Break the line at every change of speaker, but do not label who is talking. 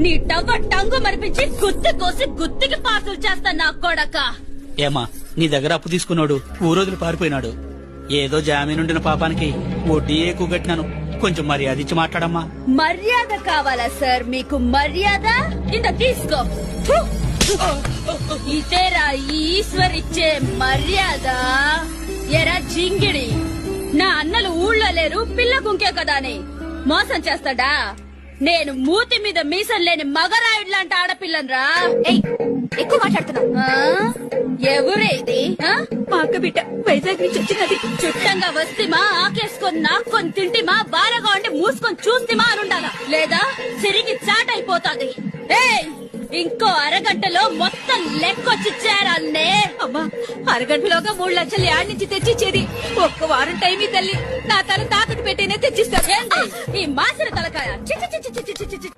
నీ టవ్వ టంగు మరిపించి గుత్తి కోసి గుత్తికి పాసులు చేస్తా నా కొడక.
ఏమా నీ దగ్గర అప్పు తీసుకున్నాడు ఊరోజులు పారిపోయినాడు. ఏదో జామీనుండిన పాపానికి వడ్డీ ఎక్కువ కట్టినాను. కొంచెం మర్యాద ఇచ్చి మాట్లాడమ్మా.
మర్యాద కావాలా సార్ మీకు? మర్యాద ఇంత తీసుకో. ఇదేరా ఈశ్వర్ ఇచ్చే మర్యాద. ఎరా జింగిడి, నా అన్నలు ఊళ్ళో లేరు, పిల్ల గుంకే కదా అని మోసం చేస్తాడా? నేను మూతి మీద మీసం లేని మగరాయుడు లాంటి ఆడపిల్లనరా.
ఎక్కువ మాట్లాడుతున్నావు.
ఎవరే ఇది?
మా అక్క బిడ్డ వైజాగ్ నుంచి వచ్చినది.
చుట్టంగా వస్తేమా ఆకేసుకొని నాక్కొని తింటిమా బారగా ఉండి మూసుకొని చూస్తేమా అనుండాలా, లేదా తిరిగి చాట్ అయిపోతాది. ఇంకో అరగంటలో మొత్తం లెక్కొచ్చి చేరాలనే.
అమ్మా, అరగంటలోగా 3 లక్షలు యాడ్ నుంచి తెచ్చిచ్చేది. ఒక్క వారం టైం తల్లి, నా తల తాకట్టు పెట్టేనే తెచ్చిస్తా.
ఈ మాసిన తలకాయ చి చి చి చి చి చి చి.